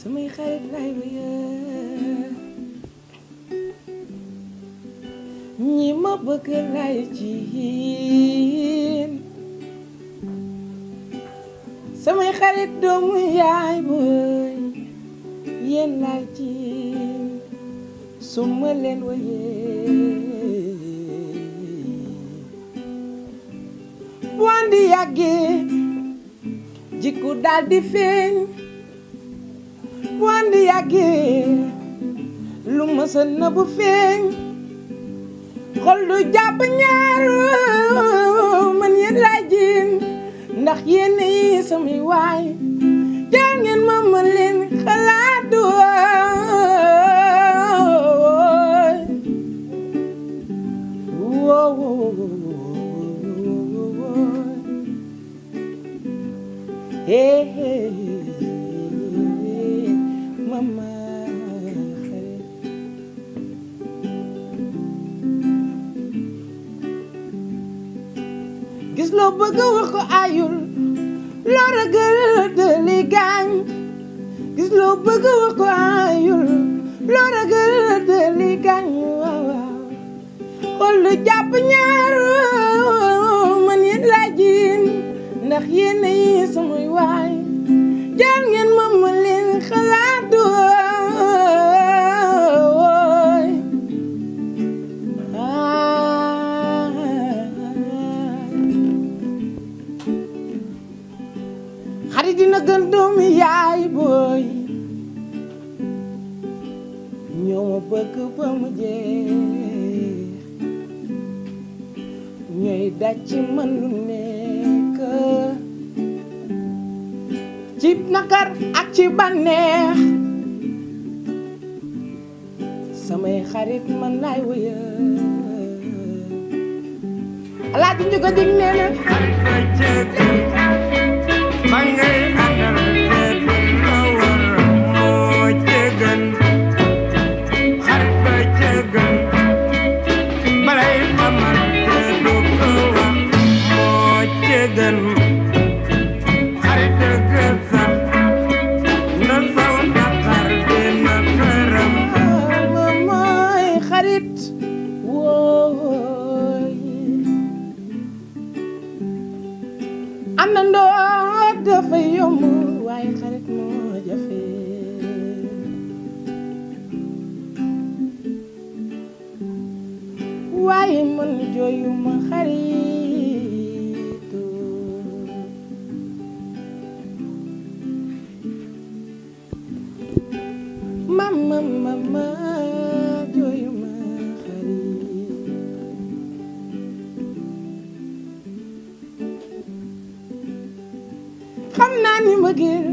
samay xarit lay wéyal ñi ma bëgg lay jiin samay xarit doomu yaay booy yéen lay jiin su ma leen wéyee bu andi yàggee jikko daal di feeñ bu andi yàggee lu ma sa nëbb feeñ xol du jàpp ñaar man yéen laa jiin ndax yéen yi samay waay jaar ngeen ma mën leen xalaat hey mama gis loo bëgg wax ko ayul loo ragal de li gaañ gis loo bëgg wax ko ayul loo ragal de li gaañ waaw xol lu jàpp ñaar man yéen laa jiin ndax yéen yi samay waay jaar ngeen ma ma leen xalaat xarit dina gën doomi yaay booy ñoo ma bëgg ba mu jeex ñooy daj ci man lu nekk ci nakar ak ci bànneex samay xarit man laay wëyal Alaaji Njuga dig nee na mangay andal te du la war moo jëgën xarit ba jëgën balay mamal te du ko wax moo jëgën xarit dëgg sax na saw naqar dina këram mooy xarit wooy am na ndoo dafa yomb waaye xarit moo jafe waaye man jooyuma xaritu mama jooyuma xarit xam naa ni mbëggeel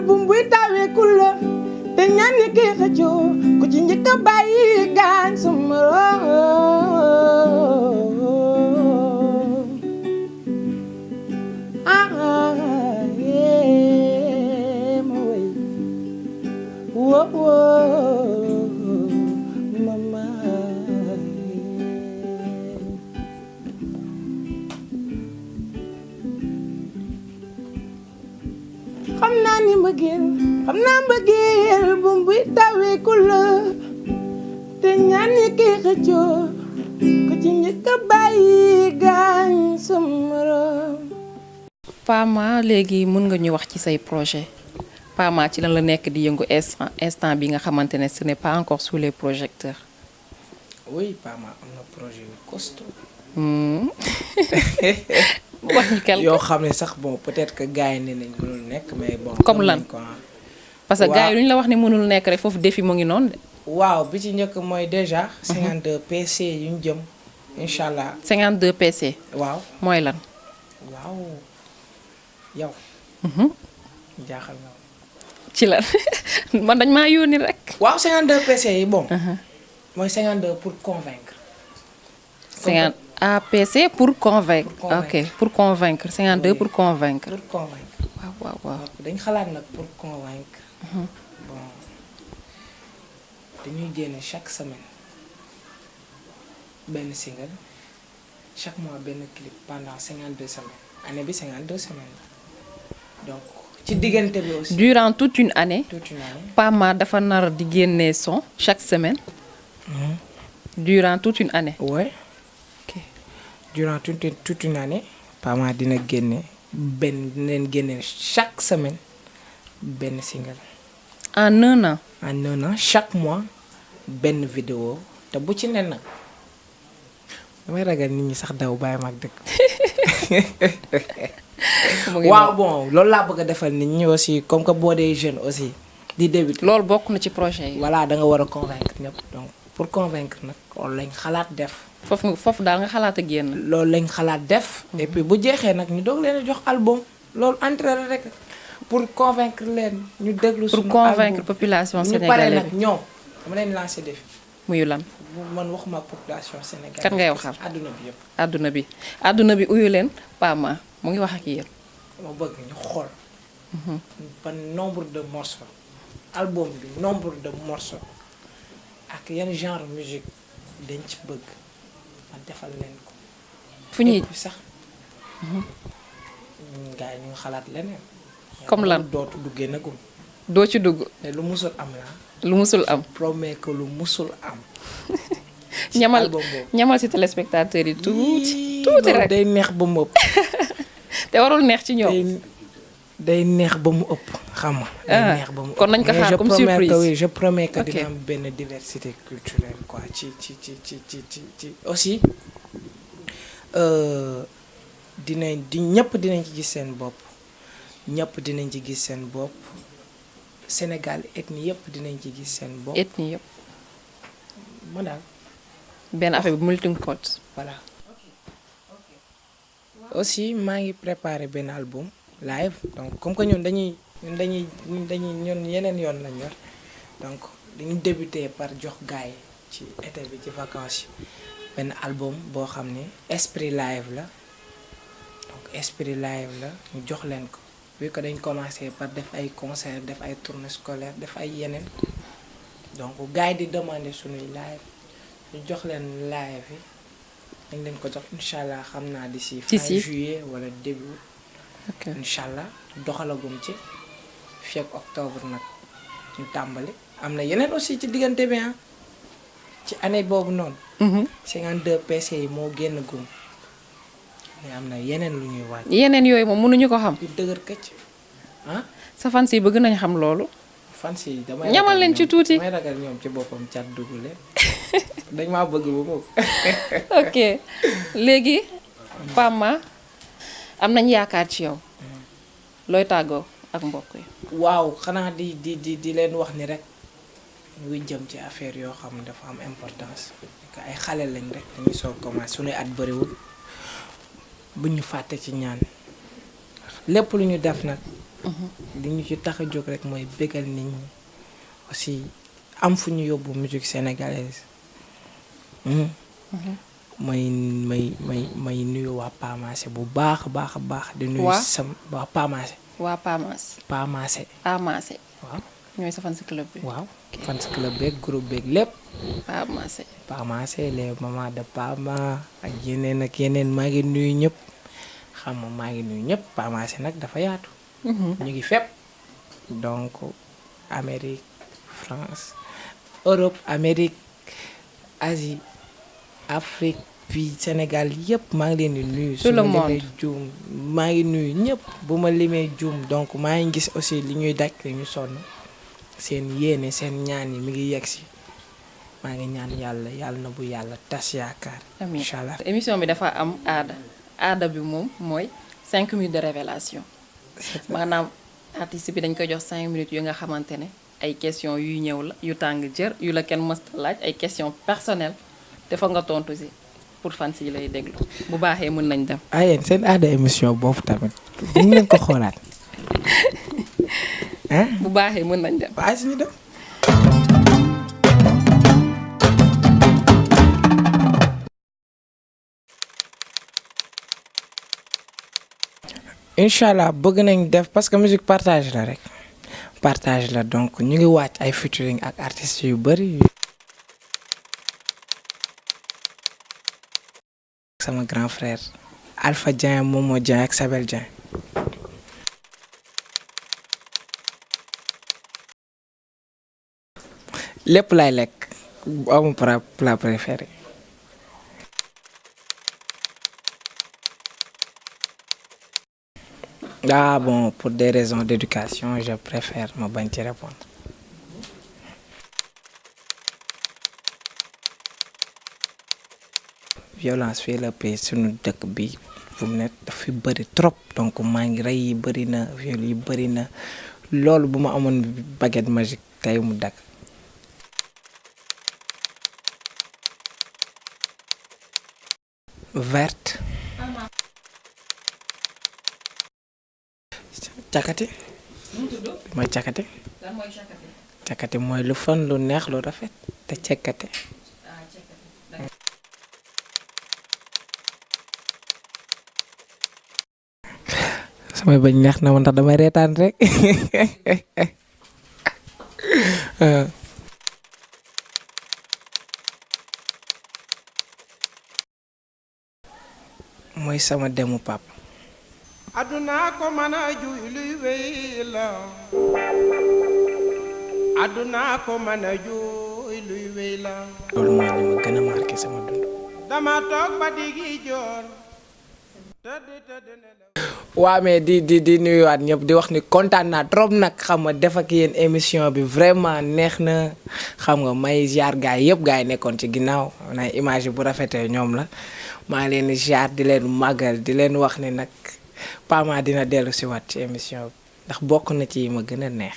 bu mbuy tawee ku la te ñaan ñi kii xëccoo ku ci njëkk a bàyyi gaañ sa moroom ma way mama xam naa mbëggeel bu mbuy tawee ku la te ñaan ñi kii xëccoo ku ci njëkk a bàyyi gaañ sa moroom. Pama léegi mën nga ñu wax ci say projet Pama ci lan la nekk di yëngu instant bi nga xamante ne ce n'est pas encore sous les projecteurs. oui Pama am na projet yu costaud. wax ñu quelque yoo xam ne sax bon peut-être que gars yi ne nañ mënul nekk mais bon. comme lan parce que gars yi lu ñu la wax ne mënul nekk rek foofu défi mu ngi noonu de. waaw bi ci njëkk mooy déjà. 52 PC yu ñu jëm incha allah. 52 PC. waaw mooy lan. waaw yow. jaaxal nga. ci lan man dañ maa yónni rek. waaw 52 PC yi bon. mooy 52 pour convaincre. 50 APC pour convaincre. ok pour convaincre 52 pour convaincre. pour convaincre. waaw. dañ xalaat nag pour convaincre. bon dañuy génne chaque semaine benn single chaque mois benn clip pendant 52 semaines année bi 52 semaines la donc ci diggante bi aussi. durant toute une année toute une année. Pama dafa nar di génnee son chaque semaine. durant toute une année. ouais. ok durant toute une année. Pama dina leen génne chaque semaine benn single. en 1 an. en 1 an chaque mois benn vidéo te bu ci nen nag damay ragal nit ñi sax daw bàyyi ma ak dëkk. mu ngi waaw noonu. bon loolu laa bëgg a defal nit ñi aussi comme que boo dee jeune aussi di début. loolu bokk na ci projet yi. voilà da nga war a convaincre ñëpp donc pour convaincre nag loolu lañ xalaat def. foofu daal nga xalaat a génn. loolu lañ xalaat def. et puis bu jeexee nag ñu doog leen a jox album loolu entrée rek pour convaincre leen ñu déglu pour suñu convaincre album. population ñu pare sénégalaise nag ñoom dama leen lancé défi. muy lan man waxuma population sénégalaise. kan ngay waxal adduna bi yëpp. àdduna bi uyu leen Pama mu ngi wax ak yéen. dama bëgg ñu xool. ban nombre de morceaux. album bi nombre de morceaux. ak yan genre musique dañ ci bëgg ma defal leen ko. fu ñuy et puis sax. gars yi ñu ngi xalaat leneen. comme lan dootu duggee nagum. doo ci dugg te lu musul am la. lu musul am. promet que lu musul am. ñamal album boobu. ñamal ci téléspectateurs yi tuuti loolu rek day neex ba mu ëpp. te warul neex ci ñoom. day neex ba mu ëpp xam nga. day neex ba mu ëpp kon nañ ko mais xaar comme surprise. je promets que Ok. dina am benn diversité culturelle quoi ci aussi ñëpp dinañ ci gis seen bopp ñëpp dinañ ci gis seen bopp Sénégal ethnie yëpp dinañ ci gis seen bopp. ethnie yëpp ma daal benn affaire bu multicode. voilà. aussi maa ngi préparé benn album live donc comme que ñun yeneen yoon lañ yor donc dañu débuté par jox gaay ci été bi ci vacances yi benn album boo xam ne esprit live la donc esprit live la ñu jox leen ko vu que dañ commencé par def ay concert def ay tournée scolaire def ay yeneen donc gaay di demander suñuy live ñu jox leen live yi dañ leen ko jox incha allah xam naa d'ici fin juillet wala début août. ok incha allah doxalagum ci fii ak octobre nag ñu tàmbali am na yeneen aussi ci diggante bi ci année boobu noonu. 52 PC yi moo génn gum mais am na yeneen lu ñuy waaj. yeneen yooyu moom mënuñu ko xam. yu dëgër këcc sa fans yi bëgg nañ xam loolu. fans yi damay ñamal leen ci tuuti. damay ragal ñoom ci boppam cat dugg leen dañ maa bëgg ba moom. ok léegi Pama am nañ yaakaar ci yow looy tàggoo ak mbokk yi. waaw xanaa di leen wax ni rek ñu ngi jëm ci affaire yoo xam ne dafa am importance que ay xale lañ rek dañuy soog commencé suñuy at bëriwul bu ñu fàtte ci ñaan lépp lu ñu def nag. li ñu ci tax a jóg rek mooy bégal nit ñi aussi am fu ñu yóbbu musique sénégalaise. may nuyu waa Pamaase bu baax a baax a baax. di nuyu waa Pamaase. waa Pamaase. Pamaase. Pamaase. waaw. ñooy sa fans club bi. waaw fans club beeg groupe beeg lépp. Pamaase. Pamaase les mamans de Pama ak yeneen maa ngi nuyu ñëpp xam nga maa ngi nuyu ñëpp Pamaase nag dafa yaatu. ñu ngi fépp donc Amérique France Europe Amérique Asie Afrique puis Sénégal yëpp maa ngi leen di nuyu. tout le monde su ma limee juum maa ngi nuyu ñëpp bu ma limee juum donc maa ngi gis aussi li ñuy daj li ñu sonn seen yéene seen ñaan yi mi ngi yegg si maa ngi ñaan yàlla na bu yàlla tas yaakaar. amiin incha allah émission bi dafa am aada bi moom mooy 5 minutes de révélation maanaam artiste bi dañ koy jox 5 minutes yu nga xamante ne ay questions yuy ñëw la yu tàng jër yu la kenn mësta laaj ay questions personnelles dafa nga tontu si pour fans yi lay déglu bu baaxee mën nañ dem. yéen seen aada émission boobu tamit dañ leen ko xoolaat bu baaxee mën nañ dem. waaye suñu dem. incha allah bëgg nañ def parce que musique partage la rek partage la donc ñu ngi wàcc ay featuring ak artistes yu bari. sama grand frère Alpha Dieng Momo Dieng ak Sabel Dieng. lépp laay lekk amu plat préféré. Ah bon, pour des raisons d'éducation, je préfère ma bañ ci répondre. Violence fii la paix suñu dëkk bi fu mu nekk daf fi bëri trop donc maa ngi rey yi bëri na viol yi bëri na loolu bu ma amoon baguette magique tey mu dakk. Verte. cakati. mooy cakati. cakati mooy lu fan lu neex lu rafet te cekkate. samay bañ neex na ma ndax damay reetaan rek. mooy sama demu papa. aduna ko mën a juy luy wéy la aduna ko mën a juy luy wéy la loolu mooy li ma gën a marqué sama dund. dama toog ba digi joor tëdd nelaw. waa mais di nuyuwaat ñëpp di wax ni kontaan naa trop nag xam nga def ak yéen émission bi vraiment neex na xam nga may ziar gaay yëpp gaay yi nekkoon ci ginnaaw na image bu rafetee ñoom la maa ngi leen di ziar di leen màggal di leen wax ni nag Pama dina dellu si waat ci émission bi ndax bokk na ci yi ma gën a neex.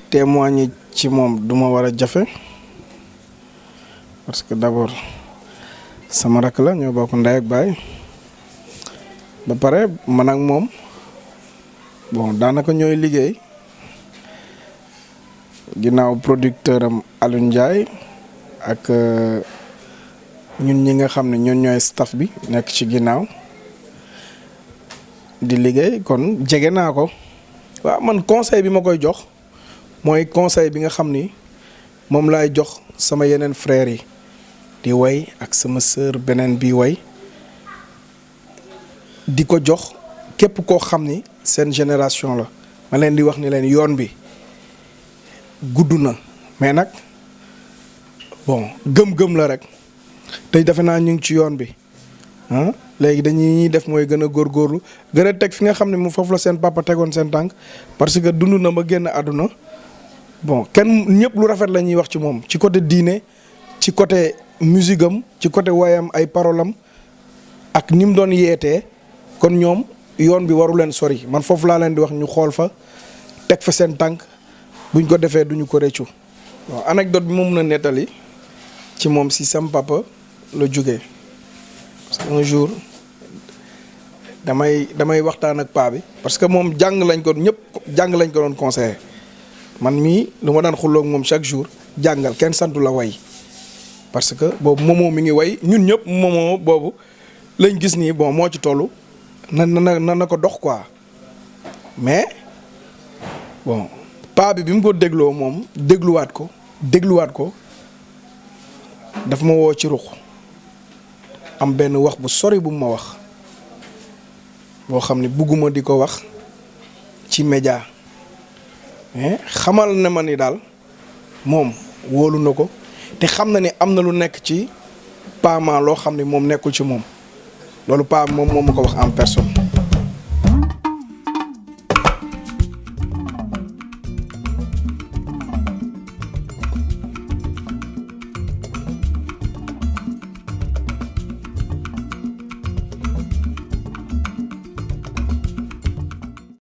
témoigner ci moom duma war a jafe parce que d'abord sama rakk la ñoo bokk ndey ak baay ba pare man ak moom bon daanaka ñooy liggéey ginnaaw producteur am Alioune Ndiaye ak ñun ñi nga xam ne ñun ñooy staff bi nekk ci ginnaaw di liggéey kon jege naa ko waaw man conseil bi ma koy jox mooy conseil bi nga xam ni moom laay jox sama yeneen frères yi di way ak sama sœur beneen bi way di ko jox képp koo xam ni seen génération la ma leen di wax ni leen yoon bi gudd na mais nag bon gëm-gëm la rek te defe naa ñu ngi ci yoon bi ah léegi dañuy def mooy gën a góorgóorlu gën a teg fi nga xam ne mu foofu la seen papa tegoon seen tànk parce que dund na ba génn àdduna bon kenn ñëpp lu rafet la ñuy wax ci moom ci côté diine ci côté musique am ci côté wayam ay paroles am ak ni mu doon yeetee kon ñoom yoon bi waru leen sori man foofu laa leen di wax ñu xool fa teg fa seen tànk buñ ko defee duñu ko réccu waaw anecdote bi ma mën a nettali ci moom si sam papa la jógee parce que un jour damay waxtaan ak paa bi parce que moom jàng lañ ko doon conseillé man mii lu ma daan xulloog moom chaque jour jàngal kenn santu la way parce que boobu moomoo mi ngi way ñun ñëpp moomoo boobu lañ gis nii bon moo ci toll na ko dox quoi mais bon paa bi mu ko dégloo moom dégluwaat ko daf ma woo ci ruq am benn wax bu sori bu ma wax boo xam ne bugguma di ko wax ci média mais xamal na ma ni daal moom wóolu na ko te xam na ni am na lu nekk ci Pama loo xam ne moom nekkul ci moom loolu Paa moom moo ma ko wax en personne.